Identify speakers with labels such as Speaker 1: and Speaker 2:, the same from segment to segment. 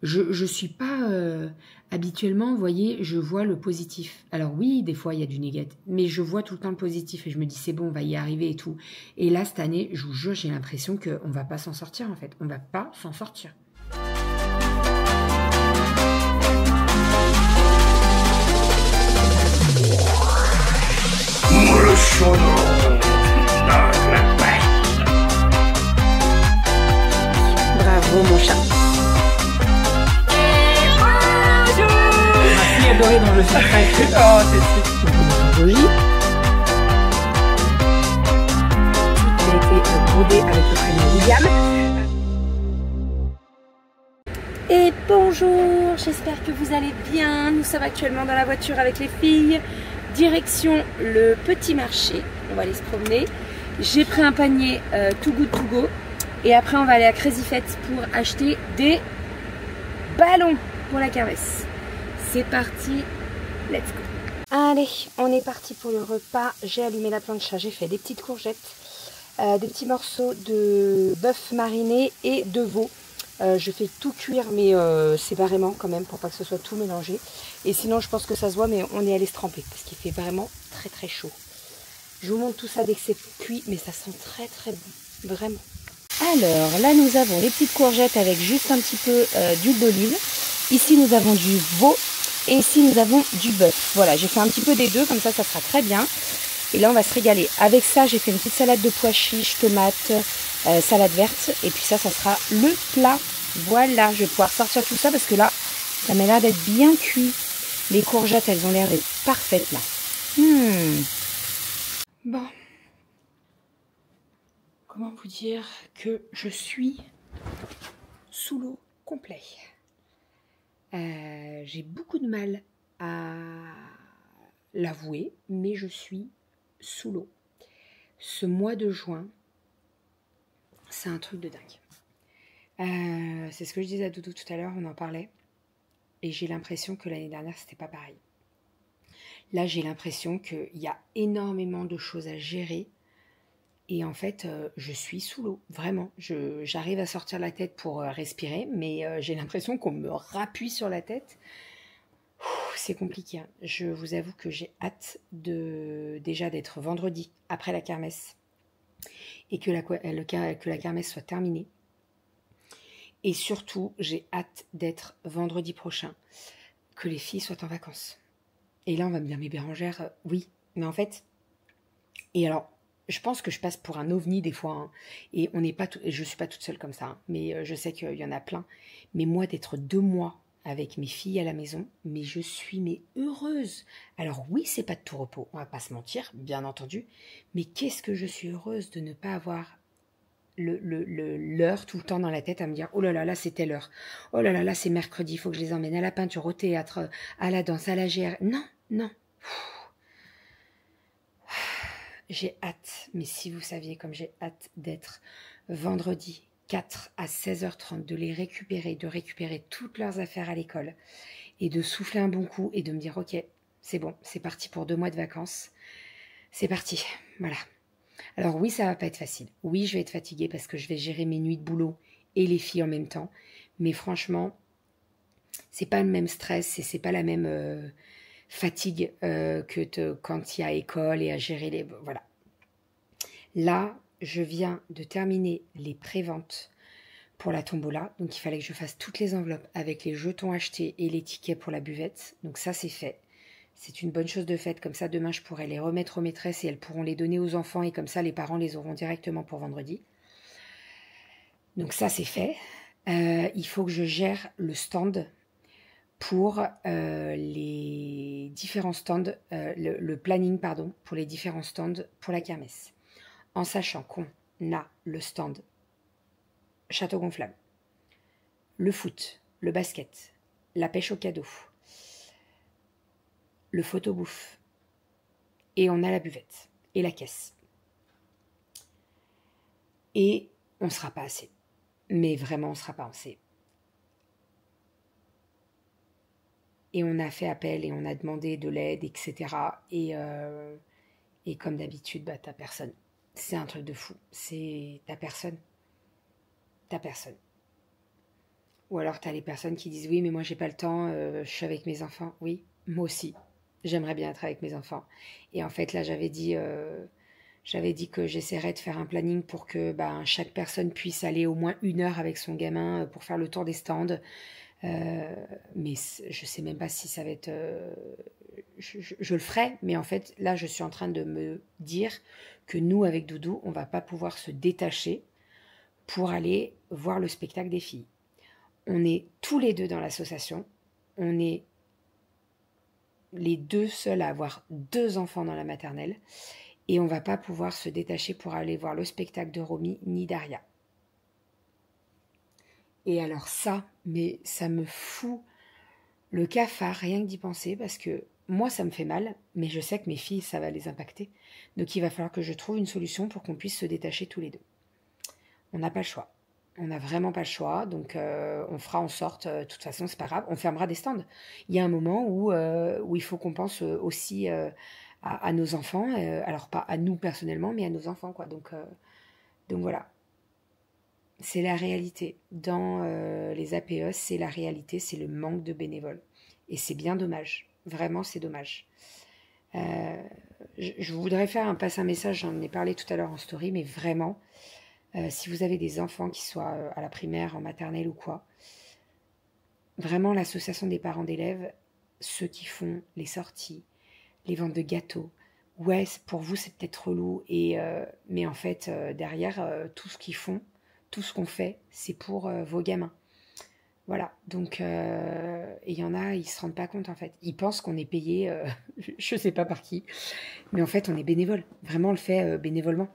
Speaker 1: Je suis pas... habituellement, vous voyez, je vois le positif. Alors oui, des fois, il y a du négatif, mais je vois tout le temps le positif et je me dis, c'est bon, on va y arriver et tout. Et là, cette année, je vous jure, j'ai l'impression qu'on va pas s'en sortir, en fait. On va pas s'en sortir.
Speaker 2: Bravo mon chat.
Speaker 1: Ma fille adorée dans le secret.
Speaker 2: Oh, c'est joli. Tout a été brodé avec le prénom William. Et bonjour, j'espère que vous allez bien. Nous sommes actuellement dans la voiture avec les filles. Direction le petit marché. On va aller se promener. J'ai pris un panier Too Good To Go. Et après, on va aller à Crazy Fête pour acheter des ballons pour la kermesse. C'est parti, let's go. Allez, on est parti pour le repas. J'ai allumé la plancha, j'ai fait des petites courgettes, des petits morceaux de bœuf mariné et de veau. Je fais tout cuire, mais séparément quand même, pour pas que ce soit tout mélangé. Et sinon, je pense que ça se voit, mais on est allé se tremper, parce qu'il fait vraiment très très chaud. Je vous montre tout ça dès que c'est cuit, mais ça sent très très bon, vraiment. Alors, là, nous avons les petites courgettes avec juste un petit peu d'huile d'olive. Ici, nous avons du veau. Et ici, nous avons du bœuf. Voilà, j'ai fait un petit peu des deux, comme ça sera très bien. Et là, on va se régaler. Avec ça, j'ai fait une petite salade de pois chiches, tomates, salade verte. Et puis ça sera le plat. Voilà, je vais pouvoir sortir tout ça parce que là, ça m'a l'air d'être bien cuit. Les courgettes, elles ont l'air d'être parfaites là. Bon. Comment vous dire que je suis sous l'eau complet. J'ai beaucoup de mal à l'avouer, mais je suis sous l'eau. Ce mois de juin, c'est un truc de dingue. C'est ce que je disais à Doudou tout à l'heure, on en parlait. Et j'ai l'impression que l'année dernière, c'était pas pareil. Là, j'ai l'impression qu'il y a énormément de choses à gérer. Et en fait, je suis sous l'eau, vraiment. J'arrive à sortir la tête pour respirer, mais j'ai l'impression qu'on me rappuie sur la tête. C'est compliqué, hein. Je vous avoue que j'ai hâte déjà d'être vendredi, après la kermesse, et que la kermesse soit terminée. Et surtout, j'ai hâte d'être vendredi prochain, que les filles soient en vacances. Et là, on va me dire, mais Bérangère, oui, mais en fait... Et alors... Je pense que je passe pour un ovni des fois, hein, et je ne suis pas toute seule comme ça, hein, mais je sais qu'il y en a plein. Mais moi, d'être 2 mois avec mes filles à la maison, mais je suis heureuse. Alors oui, c'est pas de tout repos, on va pas se mentir, bien entendu, mais qu'est-ce que je suis heureuse de ne pas avoir l'heure tout le temps dans la tête à me dire, oh là là, là c'était l'heure, oh là là, là c'est mercredi, il faut que je les emmène à la peinture, au théâtre, à la danse, à la GR. Non, non. J'ai hâte, mais si vous saviez comme j'ai hâte d'être vendredi 4 à 16h30, de les récupérer, de récupérer toutes leurs affaires à l'école et de souffler un bon coup et de me dire ok, c'est bon, c'est parti pour 2 mois de vacances, c'est parti, voilà. Alors oui, ça va pas être facile, oui je vais être fatiguée parce que je vais gérer mes nuits de boulot et les filles en même temps, mais franchement, c'est pas le même stress et c'est pas la même... fatigue quand il y a école et à gérer les... Voilà. Là, je viens de terminer les préventes pour la tombola. Donc, il fallait que je fasse toutes les enveloppes avec les jetons achetés et les tickets pour la buvette. Donc, ça, c'est fait. C'est une bonne chose de faite. Comme ça, demain, je pourrai les remettre aux maîtresses et elles pourront les donner aux enfants. Et comme ça, les parents les auront directement pour vendredi. Donc, ça, c'est fait. Il faut que je gère le stand pour les différents stands, le planning, pardon, pour les différents stands pour la kermesse. En sachant qu'on a le stand Château Gonflamme, le foot, le basket, la pêche au cadeau, le photobouffe, et on a la buvette et la caisse. Et on ne sera pas assez. Mais vraiment, on ne sera pas assez. Et on a fait appel et on a demandé de l'aide, etc. Et comme d'habitude, bah, t'as personne. C'est un truc de fou. T'as personne. T'as personne. Ou alors tu as les personnes qui disent oui mais moi j'ai pas le temps, je suis avec mes enfants. Oui, moi aussi. J'aimerais bien être avec mes enfants. Et en fait là j'avais dit que j'essaierais de faire un planning pour que chaque personne puisse aller au moins 1 heure avec son gamin pour faire le tour des stands. Mais je sais même pas si ça va être... je le ferai, mais en fait là je suis en train de me dire que nous avec Doudou on va pas pouvoir se détacher pour aller voir le spectacle des filles. On est tous les deux dans l'association, on est les deux seuls à avoir 2 enfants dans la maternelle et on va pas pouvoir se détacher pour aller voir le spectacle de Romy ni d'Aria. Et alors ça, mais ça me fout le cafard rien que d'y penser parce que moi ça me fait mal, mais je sais que mes filles ça va les impacter. Donc il va falloir que je trouve une solution pour qu'on puisse se détacher tous les deux. On n'a pas le choix. On n'a vraiment pas le choix, donc on fera en sorte, de toute façon c'est pas grave, on fermera des stands. Il y a un moment où il faut qu'on pense aussi à nos enfants, alors pas à nous personnellement, mais à nos enfants, quoi. Donc voilà, c'est la réalité. Dans les APE, c'est la réalité, c'est le manque de bénévoles. Et c'est bien dommage, vraiment c'est dommage. Je voudrais passer un message, j'en ai parlé tout à l'heure en story, mais vraiment... si vous avez des enfants qui soient à la primaire, en maternelle ou quoi, vraiment l'association des parents d'élèves, ceux qui font les sorties, les ventes de gâteaux, ouais, pour vous c'est peut-être relou, mais en fait derrière tout ce qu'ils font, tout ce qu'on fait, c'est pour vos gamins. Voilà, donc et il y en a, ils se rendent pas compte en fait. Ils pensent qu'on est payé, je sais pas par qui, mais en fait on est bénévole. Vraiment on le fait bénévolement.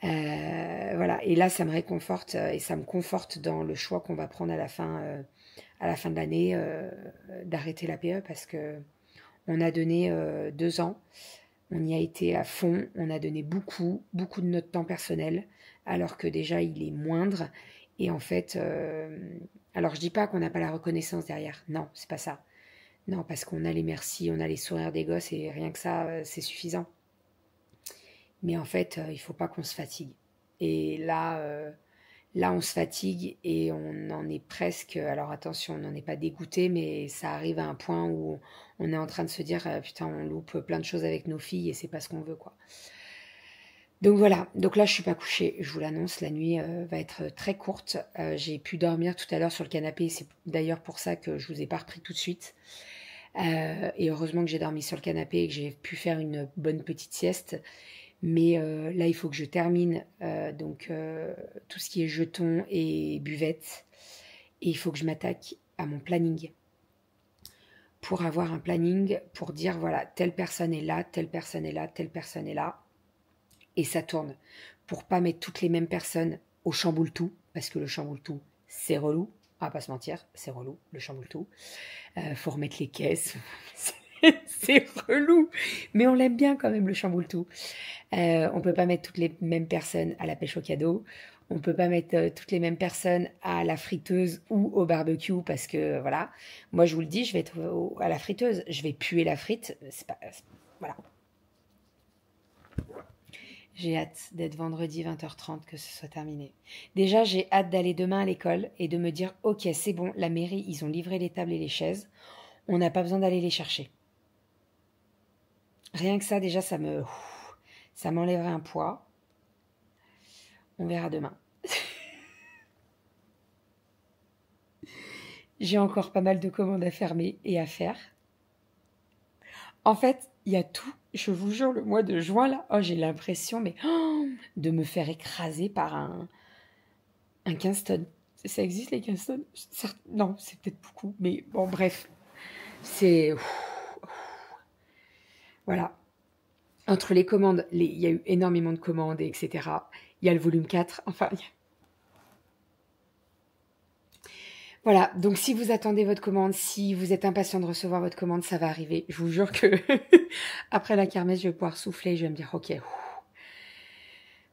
Speaker 2: Voilà, et là ça me réconforte et ça me conforte dans le choix qu'on va prendre à la fin de l'année d'arrêter l'APE parce que on a donné 2 ans, on y a été à fond, on a donné beaucoup de notre temps personnel alors que déjà il est moindre et en fait alors je dis pas qu'on n'a pas la reconnaissance derrière, non c'est pas ça, non parce qu'on a les merci, on a les sourires des gosses et rien que ça c'est suffisant. Mais en fait, il ne faut pas qu'on se fatigue. Et là, on se fatigue et on en est presque... Alors attention, on n'en est pas dégoûté, mais ça arrive à un point où on est en train de se dire putain, on loupe plein de choses avec nos filles et c'est pas ce qu'on veut, quoi. Donc voilà, donc là je suis pas couchée, je vous l'annonce, la nuit va être très courte. J'ai pu dormir tout à l'heure sur le canapé, c'est d'ailleurs pour ça que je vous ai pas repris tout de suite. Et heureusement que j'ai dormi sur le canapé et que j'ai pu faire une bonne petite sieste. Mais là, il faut que je termine tout ce qui est jetons et buvettes. Et il faut que je m'attaque à mon planning. Pour avoir un planning, pour dire, voilà, telle personne est là, telle personne est là, telle personne est là. Et ça tourne. Pour pas mettre toutes les mêmes personnes au chamboule-tout. Parce que le chamboule-tout, c'est relou. On va pas se mentir, c'est relou, le chamboule-tout. Faut remettre les caisses. C'est relou. Mais on l'aime bien quand même, le chamboule-tout. On peut pas mettre toutes les mêmes personnes à la pêche au cadeau. On peut pas mettre toutes les mêmes personnes à la friteuse ou au barbecue parce que voilà. Moi je vous le dis, je vais être à la friteuse. Je vais puer la frite. Voilà. J'ai hâte d'être vendredi 20h30, que ce soit terminé. Déjà, j'ai hâte d'aller demain à l'école et de me dire ok, c'est bon, la mairie, ils ont livré les tables et les chaises. On n'a pas besoin d'aller les chercher. Rien que ça, déjà, ça m'enlèverait un poids. On verra demain. J'ai encore pas mal de commandes à fermer et à faire. En fait, il y a tout. Je vous jure, le mois de juin, là, j'ai l'impression de me faire écraser par un 15 tonnes. Ça existe, les 15 tonnes? Non, c'est peut-être beaucoup. Mais bon, bref. C'est... Voilà. Entre les commandes, il y a eu énormément de commandes, etc. Il y a le volume 4. Enfin, voilà, donc si vous attendez votre commande, si vous êtes impatient de recevoir votre commande, ça va arriver. Je vous jure que après la kermesse, je vais pouvoir souffler, je vais me dire ok.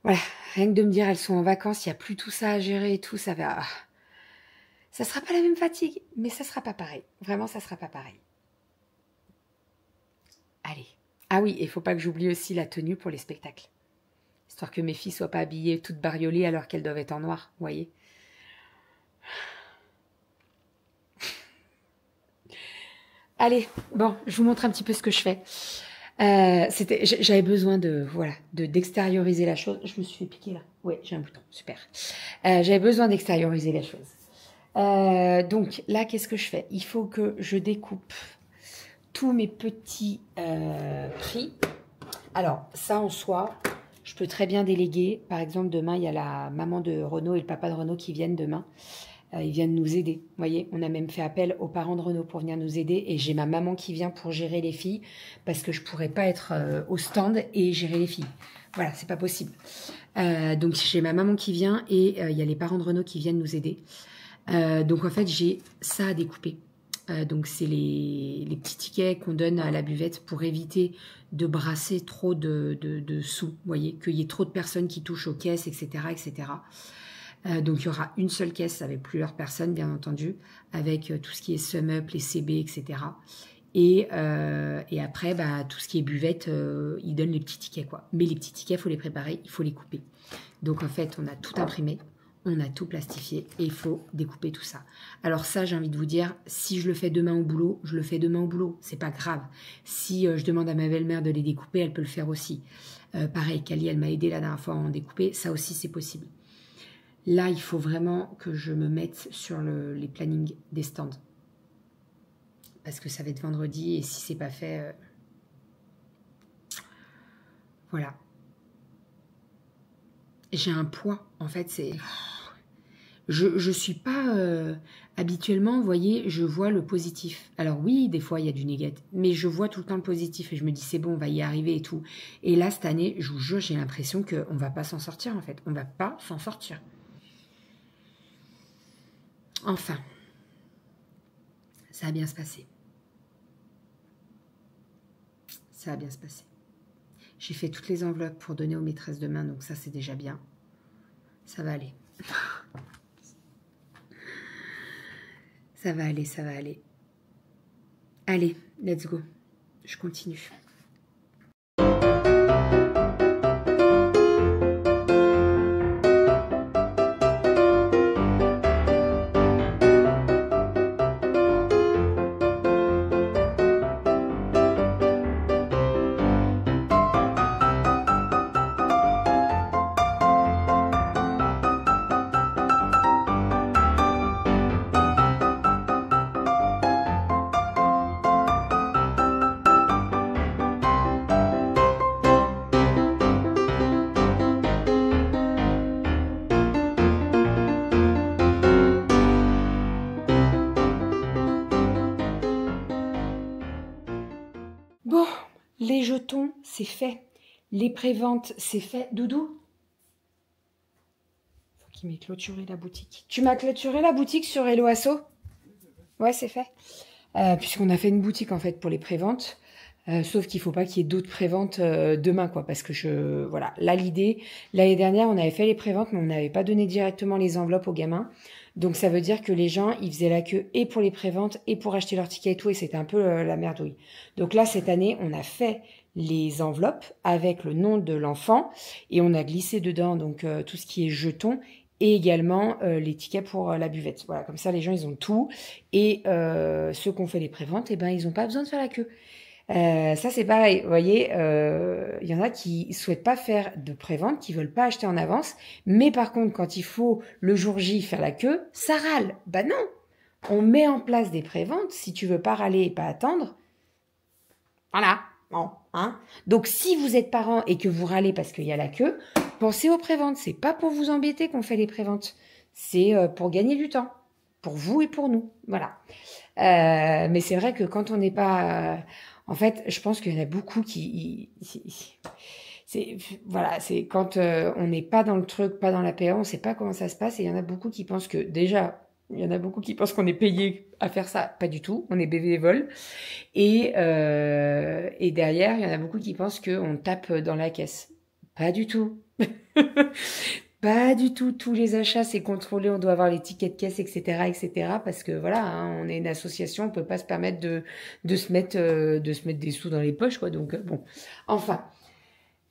Speaker 2: Voilà, rien que de me dire elles sont en vacances, il n'y a plus tout ça à gérer et tout, ça va... Ça sera pas la même fatigue, mais ça sera pas pareil. Vraiment, ça sera pas pareil. Allez. Ah oui, il faut pas que j'oublie aussi la tenue pour les spectacles. Histoire que mes filles soient pas habillées toutes bariolées alors qu'elles doivent être en noir, vous voyez. Allez, bon, je vous montre un petit peu ce que je fais. J'avais besoin d'extérioriser la chose. Je me suis fait piquer là. Oui, j'ai un bouton, super. J'avais besoin d'extérioriser la chose. Donc là, qu'est-ce que je fais? Il faut que je découpe tous mes petits prix. Alors, ça en soi, je peux très bien déléguer. Par exemple, demain, il y a la maman de Renaud et le papa de Renaud qui viennent demain. Ils viennent nous aider. Vous voyez, on a même fait appel aux parents de Renaud pour venir nous aider. Et j'ai ma maman qui vient pour gérer les filles parce que je ne pourrais pas être au stand et gérer les filles. Voilà, c'est pas possible. Donc, j'ai ma maman qui vient et il y a les parents de Renaud qui viennent nous aider. Donc, en fait, j'ai ça à découper. Donc, c'est les petits tickets qu'on donne à la buvette pour éviter de brasser trop de sous. Vous voyez, qu'il y ait trop de personnes qui touchent aux caisses, etc., etc. Donc, il y aura une seule caisse avec plusieurs personnes, bien entendu, avec tout ce qui est sum up, les CB, etc. Et après, bah, tout ce qui est buvette, ils donnent les petits tickets, quoi. Mais les petits tickets, il faut les préparer, il faut les couper. Donc, en fait, on a tout imprimé, on a tout plastifié et il faut découper tout ça. Alors ça, j'ai envie de vous dire, si je le fais demain au boulot, je le fais demain au boulot. C'est pas grave. Si je demande à ma belle-mère de les découper, elle peut le faire aussi. Pareil, Kali, elle m'a aidé la dernière fois à en découper. Ça aussi, c'est possible. Là, il faut vraiment que je me mette sur les plannings des stands. Parce que ça va être vendredi et si c'est pas fait... Voilà. J'ai un poids. En fait, c'est... Je suis pas... habituellement, vous voyez, je vois le positif. Alors oui, des fois, il y a du négatif. Mais je vois tout le temps le positif et je me dis, c'est bon, on va y arriver et tout. Et là, cette année, je vous jure, j'ai l'impression qu'on va pas s'en sortir, en fait. On va pas s'en sortir. Enfin, ça va bien se passer. Ça va bien se passer. J'ai fait toutes les enveloppes pour donner aux maîtresses demain, donc ça, c'est déjà bien. Ça va aller. Ça va aller, ça va aller. Allez, let's go. Je continue. Bon, les jetons, c'est fait. Les préventes, c'est fait. Doudou, faut qu'il m'ait clôturé la boutique. Tu m'as clôturé la boutique sur Hello Asso? Ouais, c'est fait. Puisqu'on a fait une boutique, en fait, pour les préventes. Sauf qu'il ne faut pas qu'il y ait d'autres préventes demain, quoi. Parce que voilà, là, l'idée... L'année dernière, on avait fait les préventes, mais on n'avait pas donné directement les enveloppes aux gamins. Donc, ça veut dire que les gens, ils faisaient la queue et pour les préventes et pour acheter leurs tickets et tout. Et c'était un peu la merdouille. Donc là, cette année, on a fait les enveloppes avec le nom de l'enfant. Et on a glissé dedans donc tout ce qui est jetons. Et également les tickets pour la buvette. Voilà, comme ça, les gens, ils ont tout. Et ceux qui ont fait les préventes, eh ben, ils n'ont pas besoin de faire la queue. Ça, c'est pareil. Vous voyez, il y en a qui souhaitent pas faire de prévente, qui veulent pas acheter en avance. Mais par contre, quand il faut le jour J faire la queue, ça râle. Bah non, on met en place des préventes. Si tu veux pas râler et pas attendre, voilà. Bon, hein. Donc, si vous êtes parent et que vous râlez parce qu'il y a la queue, pensez aux préventes. C'est pas pour vous embêter qu'on fait les préventes. C'est pour gagner du temps. Pour vous et pour nous. Voilà. Mais c'est vrai que quand on n'est pas... en fait, je pense qu'il y en a beaucoup qui... voilà, c'est quand on n'est pas dans le truc, pas dans la PA, on ne sait pas comment ça se passe. Et il y en a beaucoup qui pensent que... Déjà, il y en a beaucoup qui pensent qu'on est payé à faire ça. Pas du tout. On est bénévole. Et derrière, il y en a beaucoup qui pensent qu'on tape dans la caisse. Pas du tout. Pas du tout. Tous les achats, c'est contrôlé. On doit avoir les tickets de caisse, etc., etc. Parce que voilà, hein, on est une association, on peut pas se permettre de se mettre des sous dans les poches, quoi. Donc bon, enfin,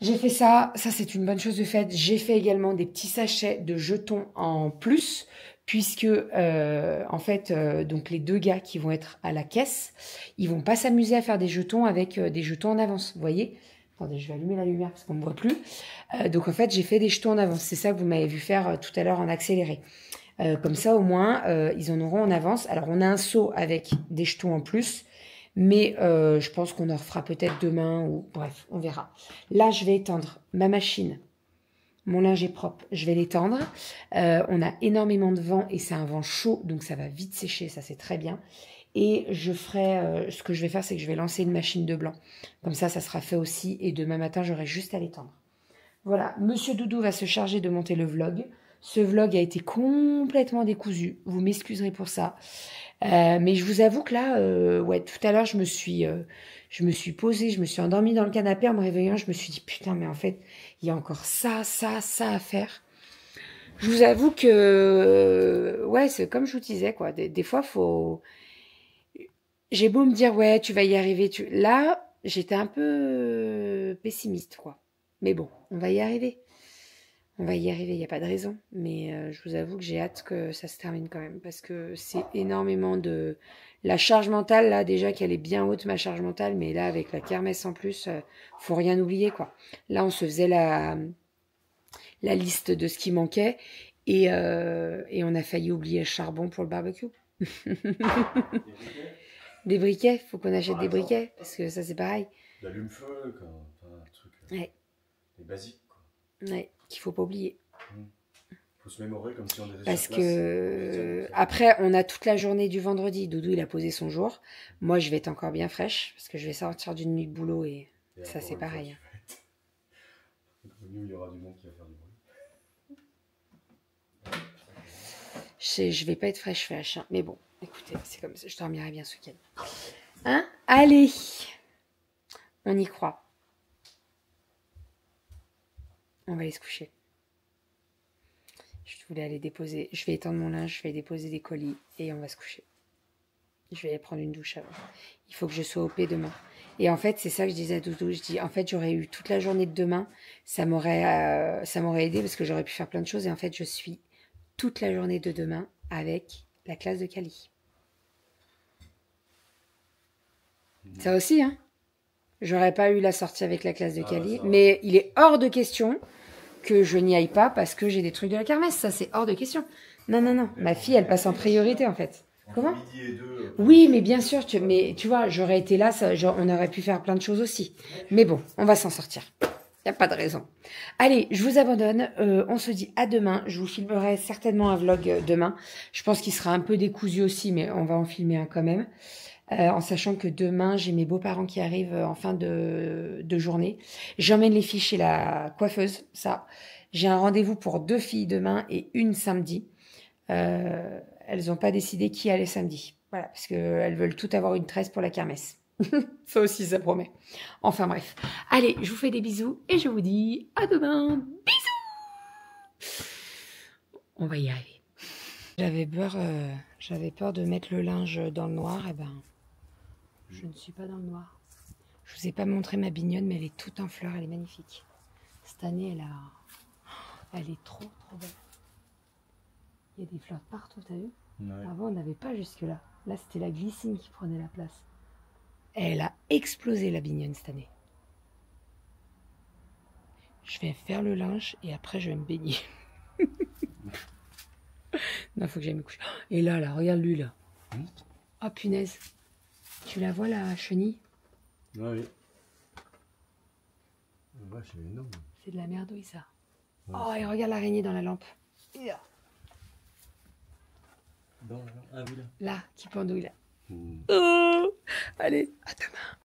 Speaker 2: j'ai fait ça. Ça, c'est une bonne chose de faite. J'ai fait également des petits sachets de jetons en plus, puisque en fait, donc les deux gars qui vont être à la caisse, ils vont pas s'amuser à faire des jetons avec des jetons en avance, vous voyez. Attendez, je vais allumer la lumière parce qu'on me voit plus. Donc en fait, j'ai fait des jetons en avance. C'est ça que vous m'avez vu faire tout à l'heure en accéléré. Comme ça, au moins, ils en auront en avance. Alors, on a un seau avec des jetons en plus, mais je pense qu'on en refera peut-être demain ou bref, on verra. Là, je vais étendre ma machine. Mon linge est propre, je vais l'étendre. On a énormément de vent et c'est un vent chaud, donc ça va vite sécher, ça c'est très bien. Et je ferai, ce que je vais faire, c'est que je vais lancer une machine de blanc. Comme ça sera fait aussi et demain matin, j'aurai juste à l'étendre. Voilà, Monsieur Doudou va se charger de monter le vlog. Ce vlog a été complètement décousu. Vous m'excuserez pour ça. Mais je vous avoue que là, ouais, tout à l'heure, je me suis posée, je me suis endormie dans le canapé en me réveillant. Je me suis dit, putain, mais en fait, il y a encore ça à faire. Je vous avoue que, ouais, c'est comme je vous disais, quoi. Des fois, j'ai beau me dire, ouais, tu vas y arriver. Là, j'étais un peu pessimiste, quoi. Mais bon, on va y arriver. On va y arriver, il n'y a pas de raison. Mais je vous avoue que j'ai hâte que ça se termine quand même. Parce que c'est énormément de... La charge mentale, là, déjà qu'elle est bien haute, ma charge mentale. Mais là, avec la kermesse en plus, faut rien oublier, quoi. Là, on se faisait la liste de ce qui manquait. Et on a failli oublier le charbon pour le barbecue. Des briquets, faut qu'on achète des briquets. Parce que ça, c'est pareil.
Speaker 3: L'allume-feu, enfin, un truc...
Speaker 2: Ouais.
Speaker 3: Les basiques, quoi.
Speaker 2: Ouais, qu'il faut pas oublier.
Speaker 3: Faut se mémorer comme si on était
Speaker 2: parce
Speaker 3: sur place.
Speaker 2: que après on a toute la journée du vendredi. Doudou il a posé son jour. Moi je vais être encore bien fraîche parce que je vais sortir d'une nuit de boulot et ça c'est pareil.
Speaker 3: Il y aura du monde qui va faire du bruit.
Speaker 2: Je vais pas être fraîche, hein. Mais bon, écoutez, c'est comme ça. Je dormirai bien ce week-end. Hein? Allez, on y croit. On va aller se coucher. Je voulais aller déposer, je vais étendre mon linge, je vais déposer des colis et on va se coucher. Je vais aller prendre une douche avant. Il faut que je sois OP demain. Et en fait, c'est ça que je disais à Doudou. Je dis, en fait, j'aurais eu toute la journée de demain. Ça m'aurait aidé parce que j'aurais pu faire plein de choses. Et en fait, je suis toute la journée de demain avec la classe de Cali. Ça aussi, hein. J'aurais pas eu la sortie avec la classe de Cali. Mais il est hors de question que je n'y aille pas parce que j'ai des trucs de la kermesse. Ça, c'est hors de question. Non, non, non. Ma fille, elle passe en priorité, en fait. Comment? Oui, mais bien sûr. Mais tu vois, j'aurais été là, on aurait pu faire plein de choses aussi. Mais bon, on va s'en sortir. Il n'y a pas de raison. Allez, je vous abandonne. On se dit à demain. Je vous filmerai certainement un vlog demain. Je pense qu'il sera un peu décousu aussi, mais on va en filmer un quand même. En sachant que demain, j'ai mes beaux-parents qui arrivent en fin de journée. J'emmène les filles chez la coiffeuse, ça. J'ai un rendez-vous pour 2 filles demain et une samedi. Elles n'ont pas décidé qui allait samedi. Voilà, parce qu'elles veulent toutes avoir une tresse pour la kermesse. Ça aussi, ça promet. Enfin bref. Allez, je vous fais des bisous et je vous dis à demain. Bisous! On va y arriver. J'avais peur de mettre le linge dans le noir, et ben... Je ne suis pas dans le noir. Je vous ai pas montré ma bignonne, mais elle est toute en fleurs, elle est magnifique. Cette année, elle est trop belle. Il y a des fleurs partout, t'as vu? Ouais. Avant, on n'avait pas jusque-là. Là, c'était la glycine qui prenait la place. Elle a explosé, la bignonne, cette année. Je vais faire le linge et après, je vais me baigner. Non, faut que j'aille me coucher. Et là, regarde-lui, là. Oh, punaise. Tu la vois, la chenille?
Speaker 3: Oui. Ouais, c'est énorme.
Speaker 2: C'est de la merdouille, ça. Ouais, oh, et regarde l'araignée dans la lampe.
Speaker 3: Dans la lampe. Ah oui, là.
Speaker 2: Là, qui pendouille, là. Oh, allez, à demain.